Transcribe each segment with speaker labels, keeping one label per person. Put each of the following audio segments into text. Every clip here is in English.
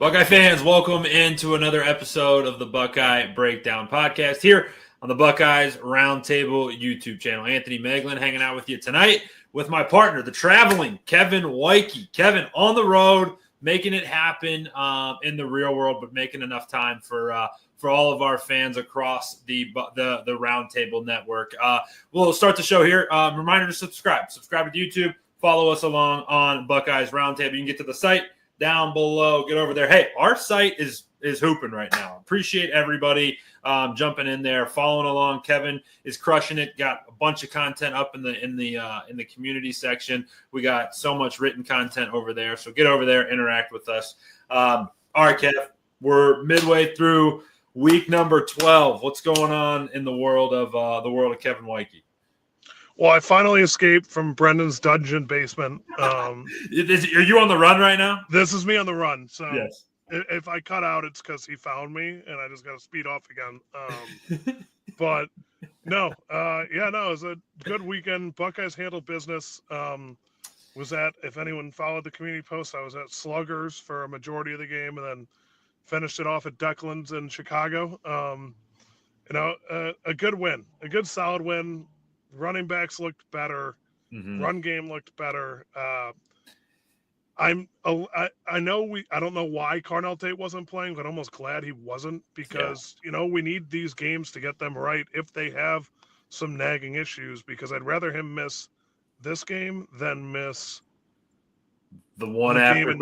Speaker 1: Buckeye fans, welcome into another episode of the Buckeye Breakdown Podcast here on the Buckeyes Roundtable YouTube channel. Anthony Moeglin hanging out with you tonight with my partner, the traveling Kevin Woidke. Kevin on the road, making it happen in the real world, but making enough time for all of our fans across the Roundtable network. We'll start the show here. Reminder to subscribe. Subscribe to YouTube. Follow us along on Buckeyes Roundtable. You can get to the site down below. Get over there. Hey, our site is hooping right now. Appreciate everybody jumping in there, following along. Kevin is crushing it. Got a bunch of content up in the community section. We got so much written content over there. So get over there, interact with us. All right, Kev, we're midway through week number 12. What's going on in the world of Kevin Woidke?
Speaker 2: Well, I finally escaped from Brendan's dungeon basement.
Speaker 1: Are you on the run right now?
Speaker 2: This is me on the run. So
Speaker 1: yes.
Speaker 2: If I cut out, it's because he found me, and I just got to speed off again. But no, it was a good weekend. Buckeyes handled business. If anyone followed the community post, I was at Sluggers for a majority of the game, and then finished it off at Declan's in Chicago. A good win, a good solid win. Running backs looked better. Mm-hmm. Run game looked better. I don't know why Carnell Tate wasn't playing, but I'm almost glad he wasn't because, we need these games to get them right if they have some nagging issues, because I'd rather him miss this game than miss
Speaker 1: the one after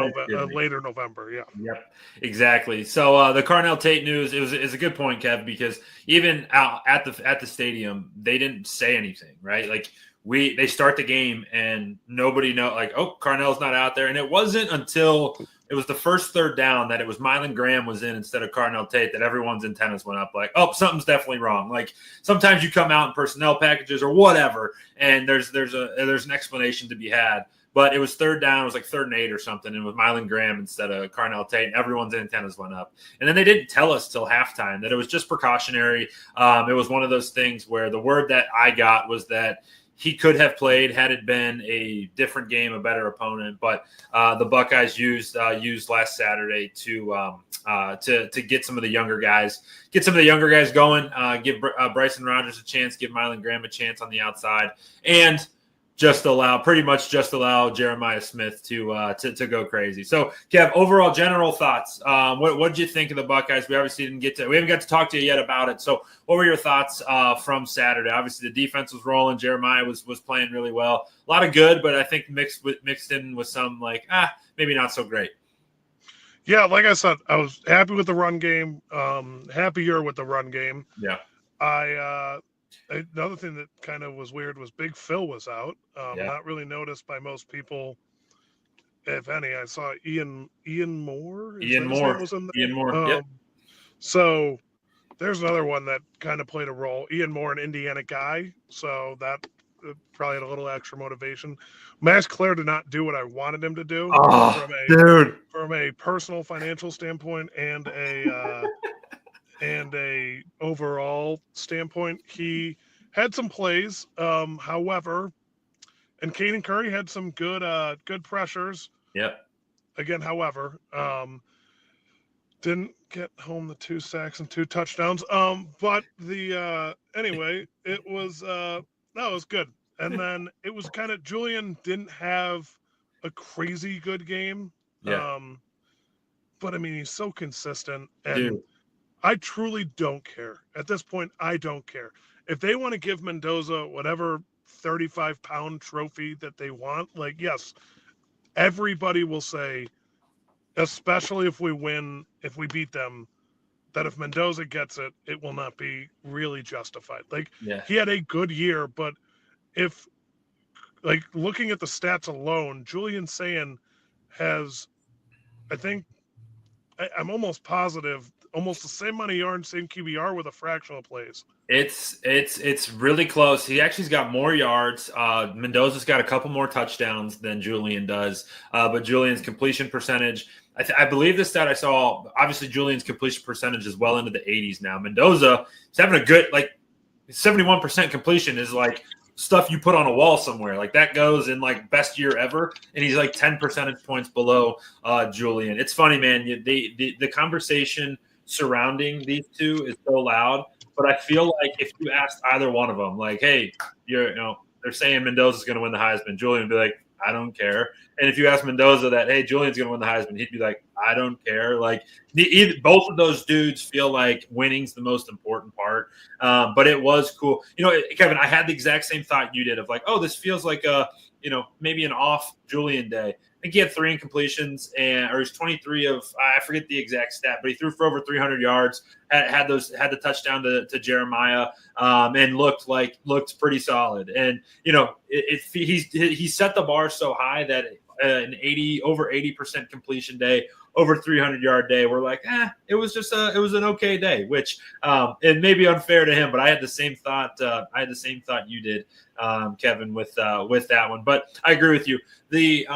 Speaker 2: later November. Yeah.
Speaker 1: Yep. Exactly. So the Carnell Tate news is a good point, Kev, because even out at the stadium, they didn't say anything, right? Like they start the game and nobody Carnell's not out there. And it wasn't until it was the first third down that it was Moeglin Graham was in instead of Carnell Tate that everyone's antennas went up like, oh, something's definitely wrong. Like sometimes you come out in personnel packages or whatever, and there's an explanation to be had. But it was third down. It was like 3rd and 8 or something. And with Moeglin Graham instead of Carnell Tate, and everyone's antennas went up. And then they didn't tell us till halftime that it was just precautionary. It was one of those things where the word that I got was that he could have played had it been a different game, a better opponent. But the Buckeyes used last Saturday to get some of the younger guys going, give Bryson Rogers a chance, give Moeglin Graham a chance on the outside, and just allow Jeremiah Smith to go crazy. So, Kev, overall general thoughts. What did you think of the Buckeyes? We obviously we haven't got to talk to you yet about it. So, what were your thoughts from Saturday? Obviously, the defense was rolling. Jeremiah was playing really well. A lot of good, but I think mixed in with some maybe not so great.
Speaker 2: Yeah, like I said, I was happy with the run game. Happier with the run game.
Speaker 1: Yeah.
Speaker 2: Another thing that kind of was weird was Big Phil was out. Not really noticed by most people, if any. I saw Ian Moore.
Speaker 1: Ian Moore was in there. Ian Moore. Yep.
Speaker 2: So there's another one that kind of played a role. Ian Moore, an Indiana guy, so that probably had a little extra motivation. Max Clare did not do what I wanted him to do from a personal financial standpoint and a overall standpoint. He had some plays, however, and Caden Curry had some good pressures.
Speaker 1: Yep.
Speaker 2: Again, however, didn't get home the 2 sacks and 2 touchdowns. But anyway, it was good. And then it was kind of Julian didn't have a crazy good game.
Speaker 1: Yeah.
Speaker 2: But I mean, he's so consistent, and
Speaker 1: dude,
Speaker 2: I truly don't care. At this point, I don't care. If they want to give Mendoza whatever 35-pound trophy that they want, yes, everybody will say, especially if we win, if we beat them, that if Mendoza gets it, it will not be really justified. He had a good year, but if, looking at the stats alone, Julian Sayin has, I think, I'm almost positive, almost the same amount of yards, same QBR with a fractional plays.
Speaker 1: It's really close. He actually's got more yards. Mendoza's got a couple more touchdowns than Julian does. But Julian's completion percentage, I believe the stat I saw, obviously Julian's completion percentage is well into the 80s now. Mendoza is having a good, 71% completion is stuff you put on a wall somewhere. Like that goes in like best year ever, and he's like 10 percentage points below Julian. It's funny, man. The conversation surrounding these two is so loud, but I feel like if you asked either one of them, like, hey, they're saying Mendoza's going to win the Heisman, Julian would be like, I don't care. And if you ask Mendoza that, hey, Julian's going to win the Heisman, he'd be like, I don't care. Like both of those dudes feel like winning's the most important part. But it was cool. Kevin, I had the exact same thought you did of like, oh, this feels like maybe an off Julian day. I think he had 3 incompletions or he's 23 of, I forget the exact stat, but he threw for over 300 yards, had the touchdown to Jeremiah, and looked pretty solid. And, he set the bar so high that over 80% completion day, over 300-yard day, we're like, it was an okay day, which it may be unfair to him, but I had the same thought. You did, Kevin, with that one. But I agree with you. The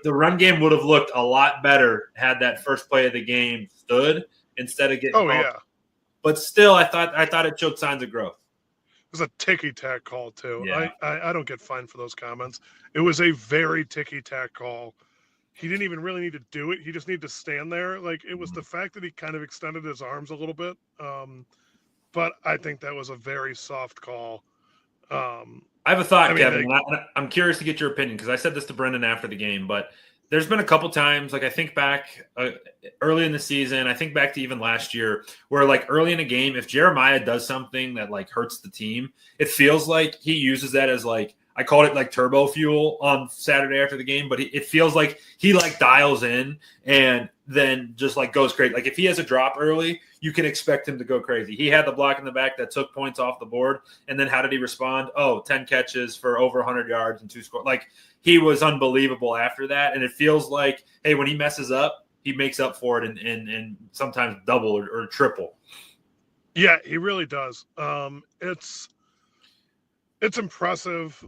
Speaker 1: run game would have looked a lot better had that first play of the game stood instead of getting.
Speaker 2: Oh yeah.
Speaker 1: But still, I thought it showed signs of growth.
Speaker 2: It was a ticky-tack call too.
Speaker 1: Yeah.
Speaker 2: I don't get fined for those comments. It was a very ticky-tack call. He didn't even really need to do it. He just needed to stand there. Like it was the fact that he kind of extended his arms a little bit. But I think that was a very soft call.
Speaker 1: I have a thought, Kevin. I'm curious to get your opinion because I said this to Brendan after the game, but there's been a couple times, like I think back early in the season, I think back to even last year, where like early in a game, if Jeremiah does something that like hurts the team, it feels like he uses that as like, I called it like turbo fuel on Saturday after the game, but it feels like he like dials in and then just like goes crazy. Like if he has a drop early, you can expect him to go crazy. He had the block in the back that took points off the board. And then how did he respond? 10 catches for over 100 yards and 2 scores. Like he was unbelievable after that. And it feels like, hey, when he messes up, he makes up for it and sometimes double or triple.
Speaker 2: Yeah, he really does. It's impressive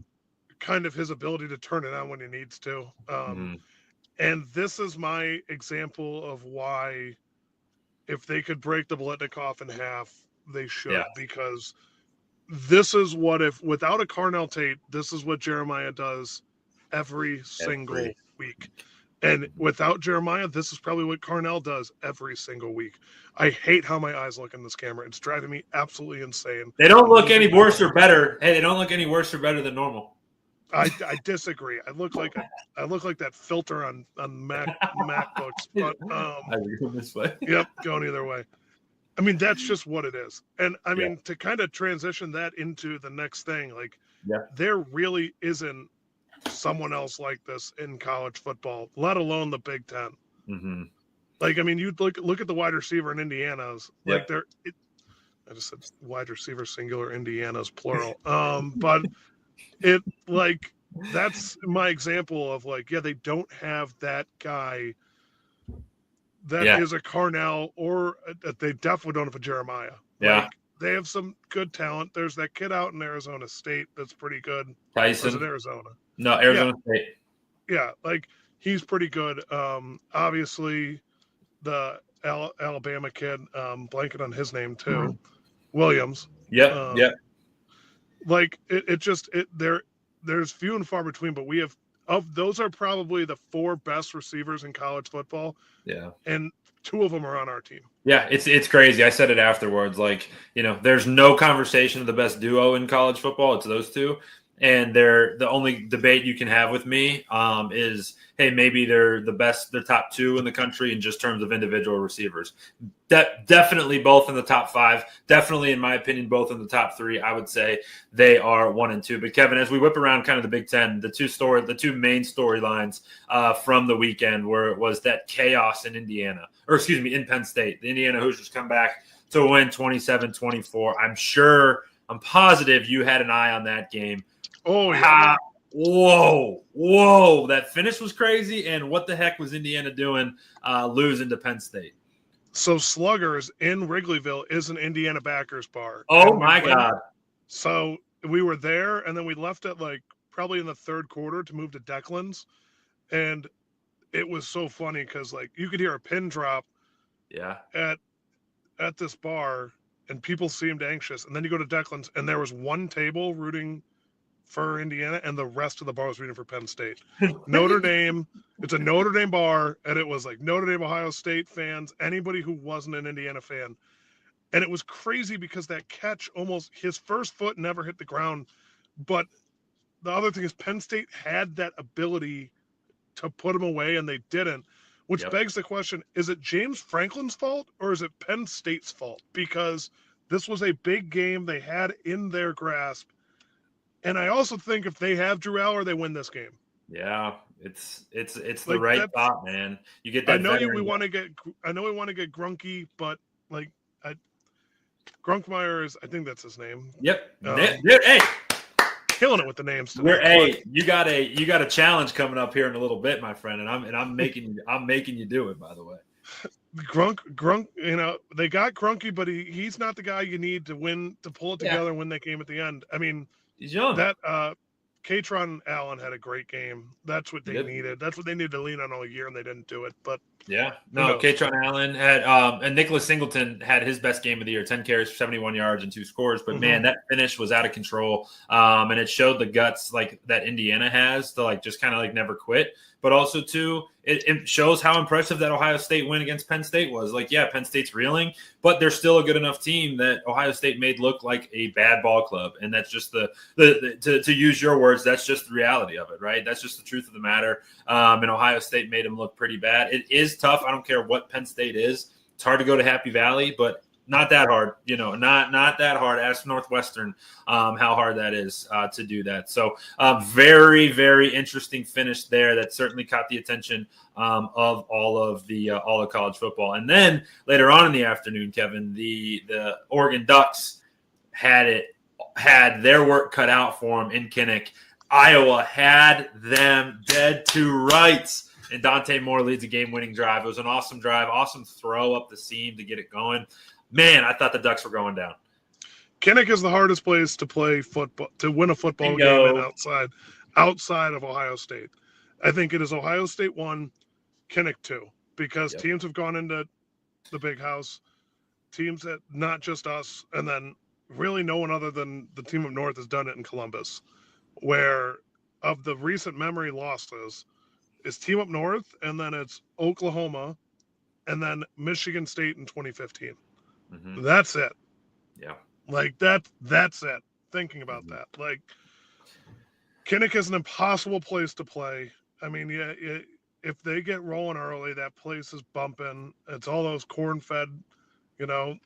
Speaker 2: kind of his ability to turn it on when he needs to. And this is my example of why if they could break the Biletnikoff in half, they should, because this is what without a Carnell Tate, this is what Jeremiah does every single week. And without Jeremiah, this is probably what Carnell does every single week. I hate how my eyes look in this camera. It's driving me absolutely insane.
Speaker 1: They don't look any worse or better. Hey, they don't look any worse or better than normal.
Speaker 2: I disagree. I look like that filter on MacBooks, but
Speaker 1: I go this way.
Speaker 2: Yep, going either way. I mean, that's just what it is. And I mean, to kind of transition that into the next thing, like there really isn't someone else like this in college football, let alone the Big Ten.
Speaker 1: Mm-hmm.
Speaker 2: Like, I mean, you look at the wide receiver in Indiana's, like I just said wide receiver singular, Indiana's plural. But it like that's my example of like, they don't have that guy that is a Carnell, or they definitely don't have a Jeremiah. Like, they have some good talent. There's that kid out in Arizona State that's pretty good.
Speaker 1: Tyson.
Speaker 2: Or is it Arizona?
Speaker 1: No, Arizona State.
Speaker 2: Yeah, like he's pretty good. Obviously, the Alabama kid, blanket on his name too, Williams.
Speaker 1: Yeah.
Speaker 2: Like there's few and far between, but we have those are probably the 4 best receivers in college football.
Speaker 1: Yeah,
Speaker 2: and 2 of them are on our team.
Speaker 1: Yeah, it's crazy. I said it afterwards. Like, there's no conversation of the best duo in college football. It's those 2. And the only debate you can have with me is, hey, maybe they're the top 2 in the country in just terms of individual receivers. Definitely both in the top 5. Definitely, in my opinion, both in the top 3. I would say they are 1 and 2. But Kevin, as we whip around kind of the Big Ten, the 2 main storylines from the weekend was that chaos in Indiana, in Penn State. The Indiana Hoosiers come back to win 27-24. I'm positive you had an eye on that game.
Speaker 2: Oh, yeah.
Speaker 1: Whoa. That finish was crazy. And what the heck was Indiana doing losing to Penn State?
Speaker 2: So Sluggers in Wrigleyville is an Indiana backers bar.
Speaker 1: Oh, my God.
Speaker 2: So we were there, and then we left at probably in the third quarter to move to Declan's. And it was so funny because you could hear a pin drop at this bar, and people seemed anxious. And then you go to Declan's, and there was one table rooting for Indiana, and the rest of the bar was reading for Penn State. Notre Dame, it's a Notre Dame bar, and it was like Notre Dame, Ohio State fans, anybody who wasn't an Indiana fan. And it was crazy because that catch his first foot never hit the ground. But the other thing is Penn State had that ability to put him away, and they didn't, which begs the question, is it James Franklin's fault or is it Penn State's fault? Because this was a big game they had in their grasp. And I also think if they have Drew Aller, they win this game.
Speaker 1: Yeah, it's the right thought, man. You get that.
Speaker 2: I know we want to get Grunke, but like Grunkmeyer is, I think that's his name.
Speaker 1: Yep. Hey,
Speaker 2: killing it with the names today.
Speaker 1: You got a challenge coming up here in a little bit, my friend, and I'm making you do it, by the way.
Speaker 2: Grunk, they got Grunke, but he's not the guy you need to pull it together and win that game at the end. I mean,
Speaker 1: he's young.
Speaker 2: That Katron Allen had a great game. That's what they needed. That's what they needed to lean on all year, and they didn't do it. But
Speaker 1: Katron Allen had and Nicholas Singleton had his best game of the year, 10 carries for 71 yards and 2 scores. But man, that finish was out of control. And it showed the guts like that Indiana has to like just kind of like never quit. But also too, it shows how impressive that Ohio State win against Penn State was. Like, yeah, Penn State's reeling, but they're still a good enough team that Ohio State made look like a bad ball club. And that's just to use your words, that's just the reality of it, right? That's just the truth of the matter. And Ohio State made them look pretty bad. It is tough. I don't care what Penn State is. It's hard to go to Happy Valley, but not that hard, not that hard. Ask Northwestern how hard that is to do that. So very, very interesting finish there. That certainly caught the attention of all of college football. And then later on in the afternoon, Kevin, the Oregon Ducks had their work cut out for them in Kinnick. Iowa had them dead to rights. And Dante Moore leads a game-winning drive. It was an awesome drive, awesome throw up the seam to get it going. Man, I thought the Ducks were going down.
Speaker 2: Kinnick is the hardest place to play football, to win a football game outside of Ohio State. I think it is Ohio State 1, Kinnick 2, because teams have gone into the big house, teams that not just us, and then really no one other than the team up north has done it in Columbus, where of the recent memory losses is team up north, and then it's Oklahoma, and then Michigan State in 2015. Mm-hmm. That's it.
Speaker 1: Yeah.
Speaker 2: Like that's it. Thinking about that. Like Kinnick is an impossible place to play. I mean, if they get rolling early, that place is bumping. It's all those corn-fed, Iowans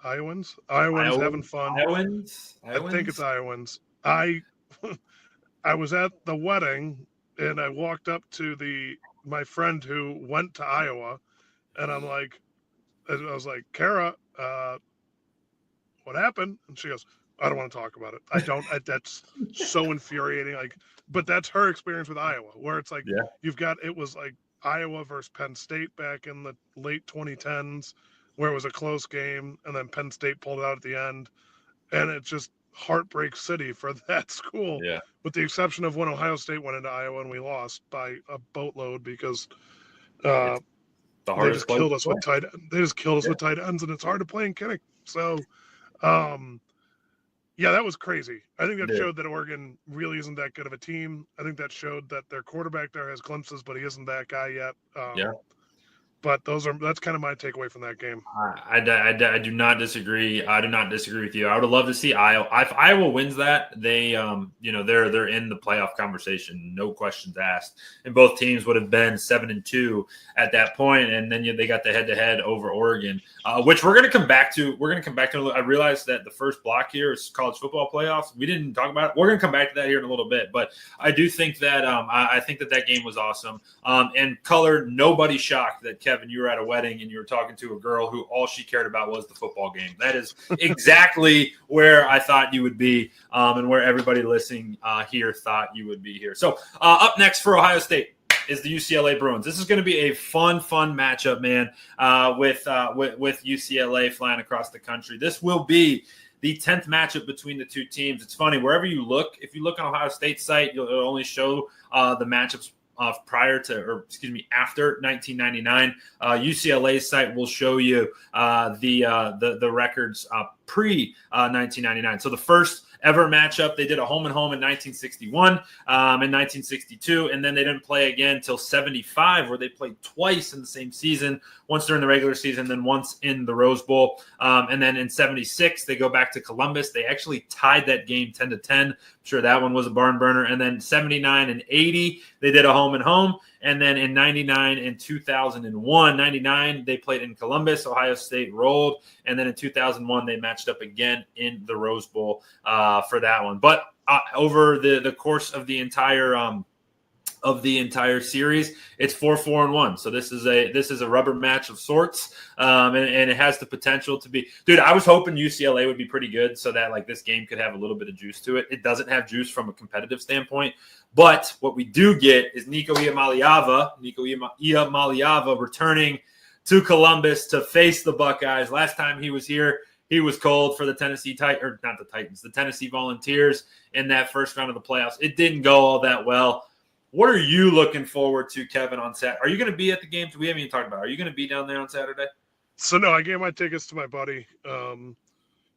Speaker 2: having fun.
Speaker 1: Iowans?
Speaker 2: I think it's Iowans. I was at the wedding and I walked up to my friend who went to Iowa, and I was like, Kara, what happened? And she goes, I don't want to talk about it. That's so infuriating. Like, but that's her experience with Iowa, where it's like, it was like Iowa versus Penn State back in the late 2010s, where it was a close game, and then Penn State pulled it out at the end. And it's just heartbreak city for that school, with the exception of when Ohio State went into Iowa and we lost by a boatload because they just killed us with tight ends, and it's hard to play in Kinnick. So, that was crazy. I think that showed that Oregon really isn't that good of a team. I think that showed that their quarterback there has glimpses, but he isn't that guy yet. But that's kind of my takeaway from that game.
Speaker 1: I do not disagree. I do not disagree with you. I would love to see Iowa. If Iowa wins that, they they're in the playoff conversation, no questions asked. And both teams would have been 7-2 at that point, and then they got the head-to-head over Oregon, which we're going to come back to. I realized that the first block here is college football playoffs. We didn't talk about it. We're going to come back to that here in a little bit, but I do think that I think that game was awesome. And color, nobody shocked that Kevin, you were at a wedding and you were talking to a girl who all she cared about was the football game. That is exactly where I thought you would be, and where everybody listening here thought you would be here. So up next for Ohio State is the UCLA Bruins. This is going to be a fun matchup, man, with UCLA flying across the country. This will be the 10th matchup between the two teams. It's funny, wherever you look, if you look on Ohio State's site, it'll only show the matchups after 1999. UCLA's site will show you the records pre 1999. So the first ever matchup. They did a home and home in 1961, in 1962, and then they didn't play again until 75, where they played twice in the same season, once during the regular season, then once in the Rose Bowl. And then in 76, they go back to Columbus. They actually tied that game 10-10. I'm sure that one was a barn burner. And then 79 and 80, they did a home and home. And then in 99 and 2001, 99, they played in Columbus. Ohio State rolled. And then in 2001, they matched up again in the Rose Bowl for that one. But over the course of the entire series, it's 4-4-1. So this is a rubber match of sorts, and it has the potential to be. Dude, I was hoping UCLA would be pretty good so that like this game could have a little bit of juice to it. It doesn't have juice from a competitive standpoint, but what we do get is Nico Iamaleava returning to Columbus to face the Buckeyes. Last time he was here, he was cold for the Tennessee Tennessee Volunteers in that first round of the playoffs. It didn't go all that well. What are you looking forward to, Kevin, on Saturday? Are you going to be at the game? We haven't even talked about it. Are you going to be down there on Saturday?
Speaker 2: So, no, I gave my tickets to my buddy.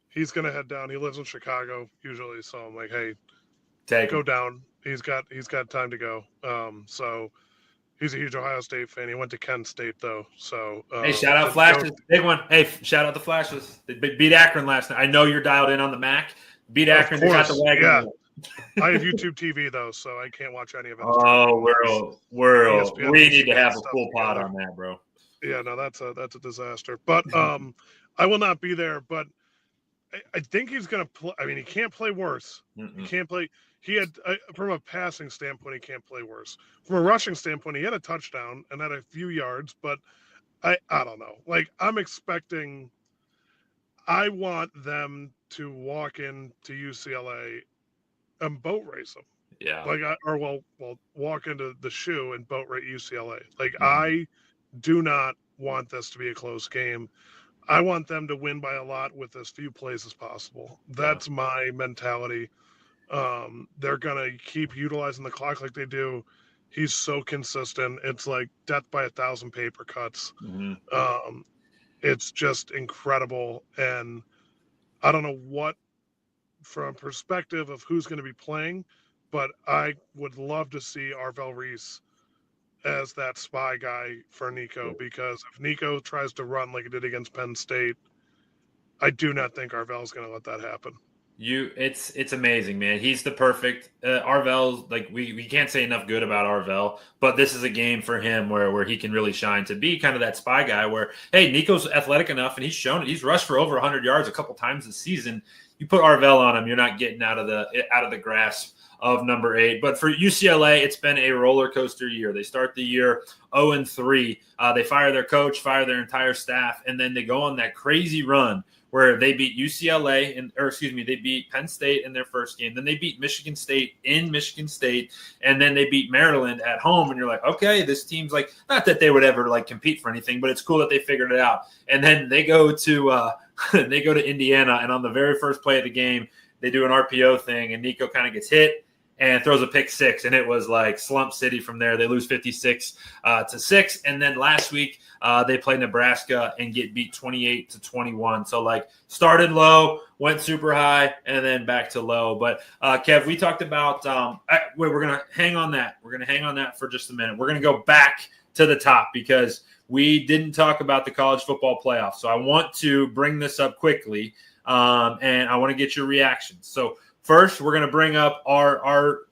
Speaker 2: He's going to head down. He lives in Chicago usually, so I'm like, hey, go down. He's got time to go. So he's a huge Ohio State fan. He went to Kent State, though. So
Speaker 1: hey, shout out Flashes. Big one. Hey, shout out the Flashes. They beat Akron last night. I know you're dialed in on the MAC. Beat Akron. They got the wagon.
Speaker 2: Yeah. I have YouTube TV though, so I can't watch any of it.
Speaker 1: Oh, we need to have a full pod on that, bro.
Speaker 2: Yeah, no, that's a disaster. But I will not be there. But I think he's going to play. I mean, he can't play worse. He can't play. He had from a passing standpoint, he can't play worse. From a rushing standpoint, he had a touchdown and had a few yards. But I don't know. Like I'm expecting. I want them to walk into UCLA and boat race them.
Speaker 1: Yeah.
Speaker 2: Like walk into the shoe and boat race UCLA. Like I do not want this to be a close game. I want them to win by a lot with as few plays as possible. That's my mentality. They're gonna keep utilizing the clock like they do. He's so consistent. It's like death by 1,000 paper cuts. It's just incredible. And I don't know what from perspective of who's going to be playing, but I would love to see Arvell Reese as that spy guy for Nico, because if Nico tries to run like he did against Penn State, I do not think Arvell's going to let that happen.
Speaker 1: It's amazing, man. He's the perfect Arvell. Like we can't say enough good about Arvell, but this is a game for him where he can really shine to be kind of that spy guy where, hey, Nico's athletic enough and he's shown it. He's rushed for over 100 yards a couple times this season. You put Arvell on him, you're not getting out of the grasp of number 8. But for UCLA, it's been a roller coaster year. They start the year 0-3. They fire their coach, fire their entire staff, and then they go on that crazy run where they beat they beat Penn State in their first game. Then they beat Michigan State in Michigan State, and then they beat Maryland at home. And you're like, okay, this team's like, not that they would ever like compete for anything, but it's cool that they figured it out. And then they go to Indiana, and on the very first play of the game, they do an RPO thing, and Nico kind of gets hit and throws a pick 6, and it was like slump city from there. They lose 56-6, and then last week they play Nebraska and get beat 28-21. So like started low, went super high, and then back to low. But Kev, we talked about we're gonna hang on that. We're gonna hang on that for just a minute. We're gonna go back to the top because we didn't talk about the college football playoff. So I want to bring this up quickly, and I want to get your reactions. So first, we're going to bring up our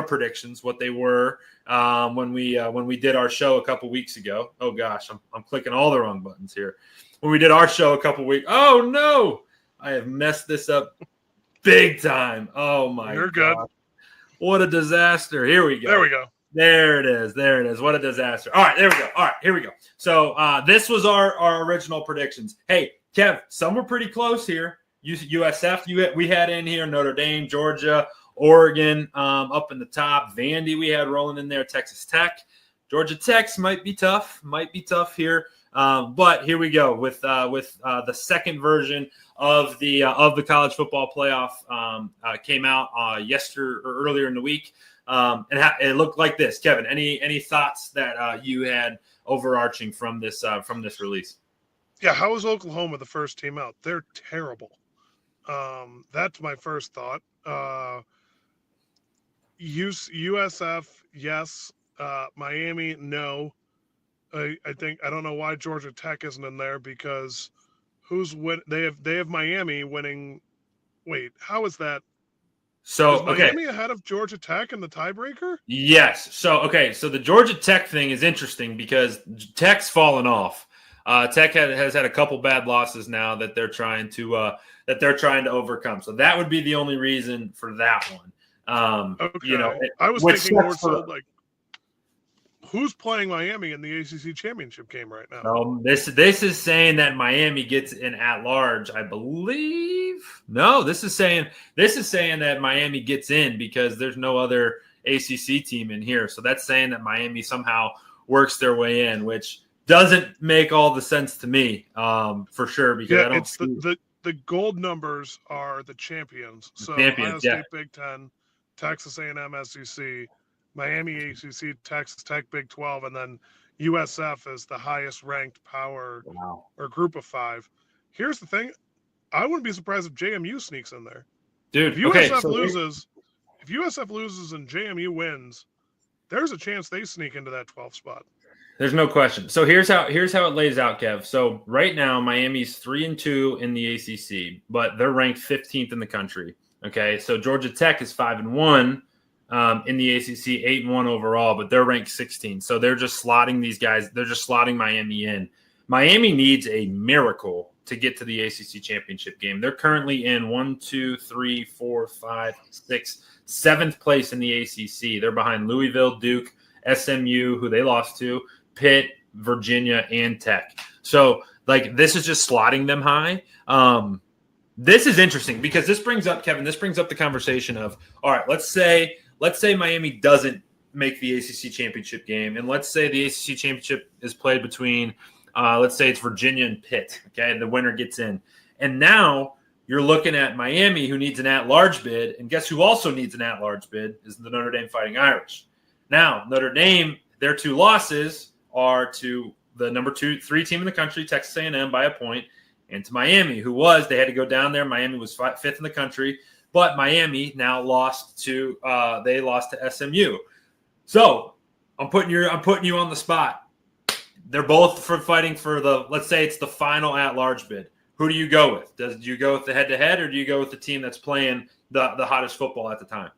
Speaker 1: predictions, what they were when we did our show a couple weeks ago. Oh gosh, I'm clicking all the wrong buttons here. When we did our show a couple weeks, oh no, I have messed this up big time. Oh my,
Speaker 2: you're
Speaker 1: God.
Speaker 2: good.
Speaker 1: What a disaster! Here we go.
Speaker 2: There we go.
Speaker 1: There it is. What a disaster. All right, there we go. All right, here we go. So this was our original predictions. Hey, Kev, some were pretty close here. USF, we had in here Notre Dame, Georgia, Oregon up in the top. Vandy, we had rolling in there. Texas Tech, Georgia Tech might be tough here. But here we go with the second version of the college football playoff came out earlier in the week. And it looked like this. Kevin, any thoughts that you had overarching from this release?
Speaker 2: Yeah, how is Oklahoma the first team out? They're terrible. That's my first thought. USF, yes. Miami, no. I don't know why Georgia Tech isn't in there because they have Miami winning. Wait, how is that?
Speaker 1: So,
Speaker 2: Is Miami ahead of Georgia Tech in the tiebreaker?
Speaker 1: Yes. So the Georgia Tech thing is interesting because Tech's fallen off. Tech has had a couple bad losses now that they're trying to overcome. So that would be the only reason for that one.
Speaker 2: Okay. I was thinking more so like who's playing Miami in the ACC championship game right now?
Speaker 1: This is saying that Miami gets an at-large, I believe. No, this is saying that Miami gets in because there's no other ACC team in here. So that's saying that Miami somehow works their way in, which doesn't make all the sense to me, for sure. Because I don't
Speaker 2: it's the gold numbers are the champions. So
Speaker 1: champions,
Speaker 2: Ohio State Big 10, Texas A&M SEC, Miami ACC, Texas Tech Big 12, and then USF is the highest ranked power or group of 5. Here's the thing. I wouldn't be surprised if JMU sneaks in there.
Speaker 1: Dude,
Speaker 2: if USF loses and JMU wins, there's a chance they sneak into that 12th spot.
Speaker 1: There's no question. So here's how it lays out, Kev. So right now, Miami's 3-2 in the ACC, but they're ranked 15th in the country. Okay, so Georgia Tech is 5-1 in the ACC, 8-1 overall, but they're ranked 16th. So they're just slotting these guys. They're just slotting Miami in. Miami needs a miracle to get to the ACC championship game. They're currently in 7th place in the ACC. They're behind Louisville, Duke, SMU, who they lost to, Pitt, Virginia, and Tech. So, this is just slotting them high. This is interesting because this brings up, Kevin, the conversation of, all right, let's say Miami doesn't make the ACC championship game, and let's say the ACC championship is played between, let's say it's Virginia and Pitt, okay, and the winner gets in. And now you're looking at Miami, who needs an at-large bid, and guess who also needs an at-large bid is the Notre Dame Fighting Irish. Now, Notre Dame, their 2 losses are to the number 3 team in the country, Texas A&M, by a point, and to Miami, they had to go down there. Miami was 5th in the country, but Miami now lost to SMU. So I'm putting you on the spot. They're both fighting for let's say it's the final at-large bid. Who do you go with? Do you go with the head-to-head, or do you go with the team that's playing the hottest football at the time?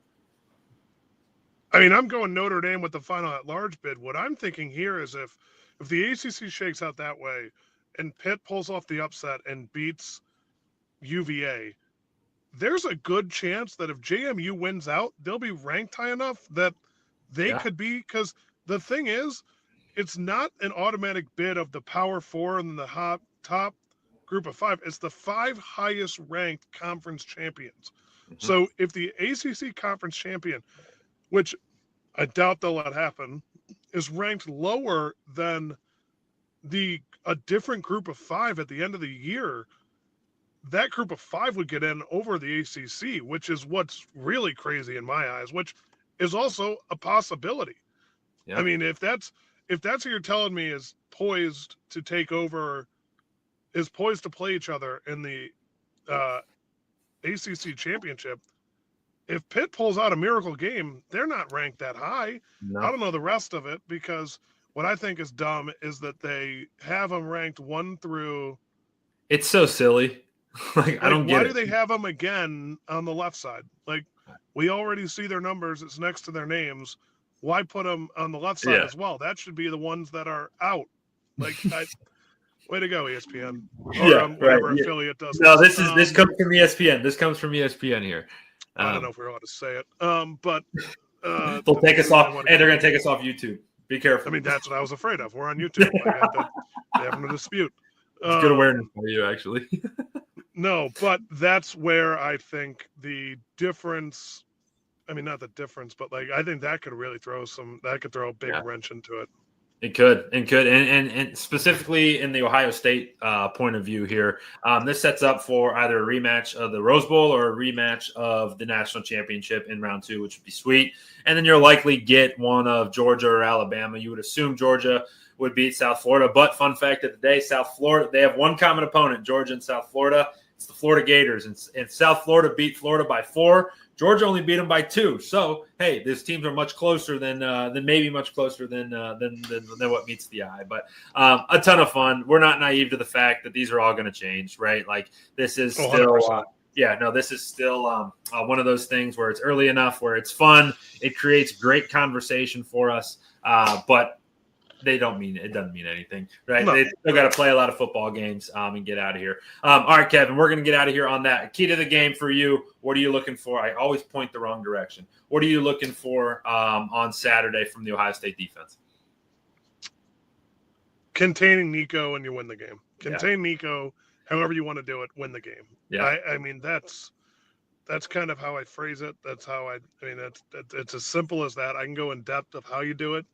Speaker 2: I mean, I'm going Notre Dame with the final at-large bid. What I'm thinking here is if the ACC shakes out that way and Pitt pulls off the upset and beats UVA, there's a good chance that if JMU wins out, they'll be ranked high enough that they could be, because the thing is, it's not an automatic bid of the Power 4 and the top group of 5. It's the 5 highest ranked conference champions. Mm-hmm. So if the ACC conference champion, which I doubt they'll let happen, is ranked lower than a different group of 5 at the end of the year, that group of 5 would get in over the ACC, which is what's really crazy in my eyes, which is also a possibility. Yeah. I mean, if that's what you're telling me is poised to take over, is poised to play each other in the ACC championship, if Pitt pulls out a miracle game, they're not ranked that high. No. I don't know the rest of it, because what I think is dumb is that they have them ranked 1 through.
Speaker 1: It's so silly. I don't get it.
Speaker 2: Why do they have them again on the left side? We already see their numbers. It's next to their names. Why put them on the left side as well? That should be the ones that are out. Way to go, ESPN. Or whatever affiliate does.
Speaker 1: No, this comes from ESPN. This comes from ESPN here.
Speaker 2: I don't know if we're allowed to say it. But
Speaker 1: they'll take us off, and they're going to take us off YouTube. Be careful.
Speaker 2: I mean, that's what I was afraid of. We're on YouTube. They have a dispute.
Speaker 1: It's good awareness for you, actually.
Speaker 2: No, but that's where I think the difference. I mean, not the difference, but I think that could really throw a big wrench into it. It
Speaker 1: could, and specifically in the Ohio State point of view here, this sets up for either a rematch of the Rose Bowl or a rematch of the national championship in round 2, which would be sweet. And then you'll likely get one of Georgia or Alabama. You would assume Georgia would beat South Florida, but fun fact of the day, South Florida, they have one common opponent, Georgia and South Florida. It's the Florida Gators, and South Florida beat Florida by 4. Georgia only beat them by 2. So, hey, these teams are much closer than what meets the eye. But a ton of fun. We're not naive to the fact that these are all going to change, right? Like this is still this is still one of those things where it's early enough where it's fun. It creates great conversation for us, but it doesn't mean anything, right? No. They still got to play a lot of football games and get out of here. All right, Kevin, we're going to get out of here on that. Key to the game for you. What are you looking for? I always point the wrong direction. What are you looking for on Saturday from the Ohio State defense?
Speaker 2: Containing Nico and you win the game. Contain Nico, however you want to do it, win the game. Yeah. I mean, that's kind of how I phrase it. That's how it's as simple as that. I can go in depth of how you do it.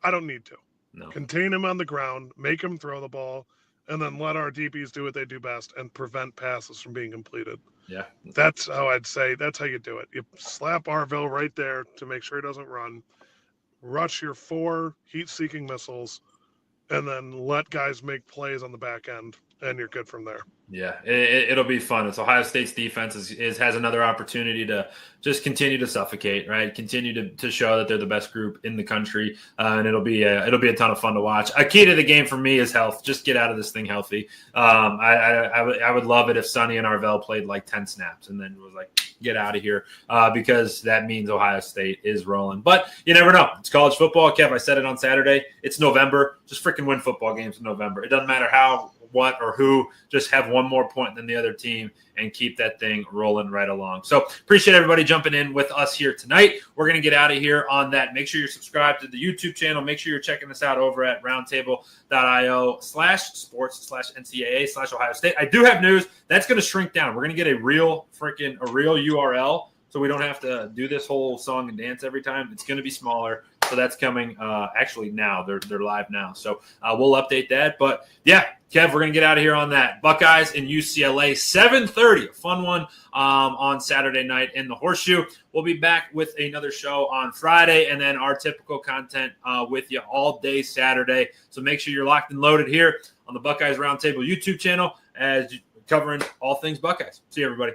Speaker 2: I don't need to. No. Contain him on the ground, make him throw the ball, and then let our DBs do what they do best and prevent passes from being completed. Yeah. That's how I'd say. That's how you do it. You slap Arville right there to make sure he doesn't run, rush your 4 heat-seeking missiles, and then let guys make plays on the back end, and you're good from there. Yeah, it'll be fun. It's Ohio State's defense has another opportunity to just continue to suffocate, right? Continue to show that they're the best group in the country, and it'll be a ton of fun to watch. A key to the game for me is health. Just get out of this thing healthy. I would love it if Sonny and Arvell played like 10 snaps and then was like, get out of here, because that means Ohio State is rolling. But you never know. It's college football. Kev, I said it on Saturday. It's November. Just freaking win football games in November. It doesn't matter how, what, or who. Just have one more point than the other team and keep that thing rolling right along. So appreciate everybody jumping in with us here tonight. We're going to get out of here on that. Make sure you're subscribed to the YouTube channel. Make sure you're checking us out over at roundtable.io/sports/NCAA/Ohio State. I do have news. That's going to shrink down. We're going to get a real URL, so we don't have to do this whole song and dance every time. It's going to be smaller. So that's coming actually now. They're live now. So we'll update that. But, yeah, Kev, we're going to get out of here on that. Buckeyes and UCLA, 7:30, a fun one on Saturday night in the Horseshoe. We'll be back with another show on Friday and then our typical content with you all day Saturday. So make sure you're locked and loaded here on the Buckeyes Roundtable YouTube channel as covering all things Buckeyes. See you, everybody.